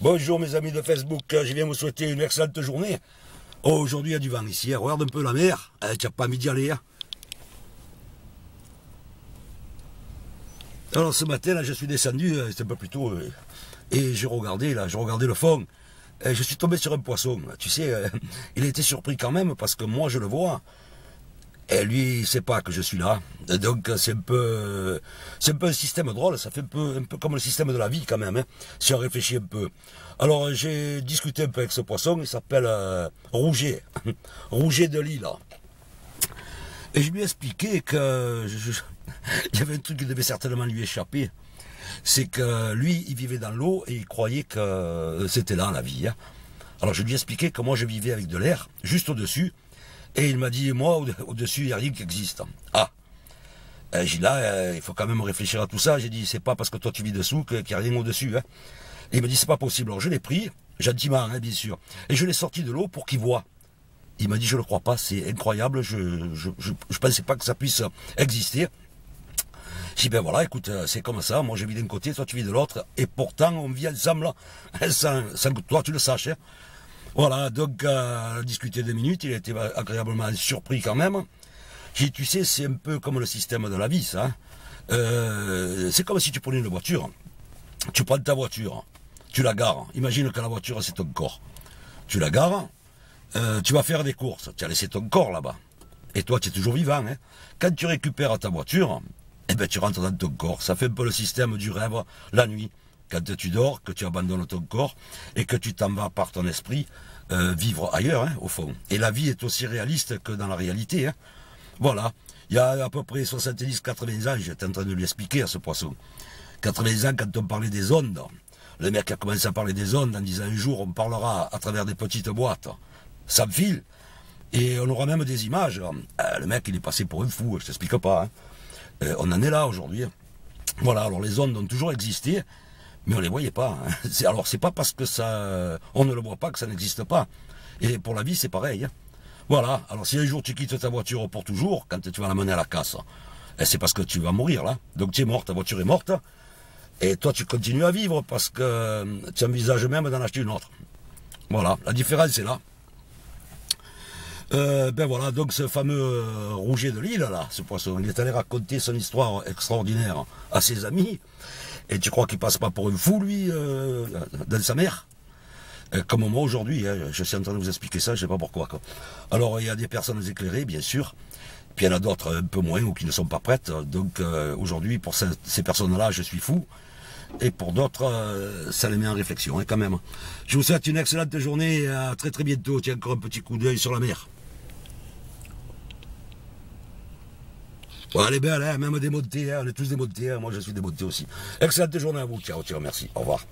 Bonjour mes amis de Facebook, je viens vous souhaiter une excellente journée. Oh, aujourd'hui il y a du vent ici, regarde un peu la mer, tu n'as pas envie d'y aller. Alors ce matin là, je suis descendu, c'est un peu plus tôt, et j'ai regardé le fond, et je suis tombé sur un poisson. Tu sais, il a été surpris quand même parce que moi je le vois. Et lui, il ne sait pas que je suis là. Donc c'est un peu un système drôle, ça fait un peu comme le système de la vie quand même, hein, si on réfléchit un peu. Alors j'ai discuté un peu avec ce poisson, il s'appelle Rouget, Rouget de Lille. Et je lui ai expliqué que il y avait un truc qui devait certainement lui échapper. C'est que lui, il vivait dans l'eau et il croyait que c'était là la vie. Hein. Alors je lui ai expliqué que moi je vivais avec de l'air, juste au-dessus. Et il m'a dit, moi, au-dessus, il n'y a rien qui existe. Ah, j'ai dit là, il faut quand même réfléchir à tout ça. J'ai dit, c'est pas parce que toi tu vis dessous qu'il n'y a rien au-dessus. Hein. Et il m'a dit, c'est pas possible. Alors je l'ai pris, gentiment, hein, bien sûr. Et je l'ai sorti de l'eau pour qu'il voie. Il m'a dit, je le crois pas, c'est incroyable, je pensais pas que ça puisse exister. J'ai dit, ben voilà, écoute, c'est comme ça, moi je vis d'un côté, toi tu vis de l'autre, et pourtant on vit ensemble, sans que toi tu le saches. Hein. Voilà, donc on a discuté 2 minutes, il a été agréablement surpris quand même. J'ai dit, tu sais, c'est un peu comme le système de la vie, ça. C'est comme si tu prenais une voiture. Tu prends ta voiture, tu la gares. Imagine que la voiture, c'est ton corps. Tu la gares, tu vas faire des courses. Tu as laissé ton corps là-bas. Et toi, tu es toujours vivant. Hein. Quand tu récupères ta voiture, eh ben, tu rentres dans ton corps. Ça fait un peu le système du rêve la nuit. Quand tu dors, que tu abandonnes ton corps et que tu t'en vas par ton esprit vivre ailleurs, hein, au fond. Et la vie est aussi réaliste que dans la réalité. Hein. Voilà. Il y a à peu près 70-80 ans, j'étais en train de lui expliquer à ce poisson. 80 ans, quand on parlait des ondes, le mec a commencé à parler des ondes en disant un jour on parlera à travers des petites boîtes sans fil et on aura même des images. Le mec, il est passé pour un fou, je t'explique pas. Hein. On en est là aujourd'hui. Voilà, alors les ondes ont toujours existé. Mais on ne les voyait pas. Hein. Alors c'est pas parce que ça, on ne le voit pas que ça n'existe pas. Et pour la vie c'est pareil. Hein. Voilà. Alors si un jour tu quittes ta voiture pour toujours, quand tu vas la mener à la casse, c'est parce que tu vas mourir là. Donc tu es mort, ta voiture est morte. Et toi tu continues à vivre parce que tu envisages même d'en acheter une autre. Voilà. La différence est là. Ben voilà, donc ce fameux Rouget de Lille, là, ce poisson, il est allé raconter son histoire extraordinaire à ses amis. Et tu crois qu'il passe pas pour un fou, lui, dans sa mère? Comme moi aujourd'hui, hein, je suis en train de vous expliquer ça, je sais pas pourquoi. Quoi. Alors, il y a des personnes éclairées, bien sûr, puis il y en a d'autres un peu moins ou qui ne sont pas prêtes. Donc, aujourd'hui, pour ces personnes-là, je suis fou. Et pour d'autres, ça les met en réflexion, hein, quand même. Je vous souhaite une excellente journée, à très très bientôt. Tiens, encore un petit coup d'œil sur la mer. Bon, elle est belle, hein, même démontée, hein, on est tous démontés, hein, moi je suis démonté aussi. Excellente journée à vous, ciao, ciao, merci, au revoir.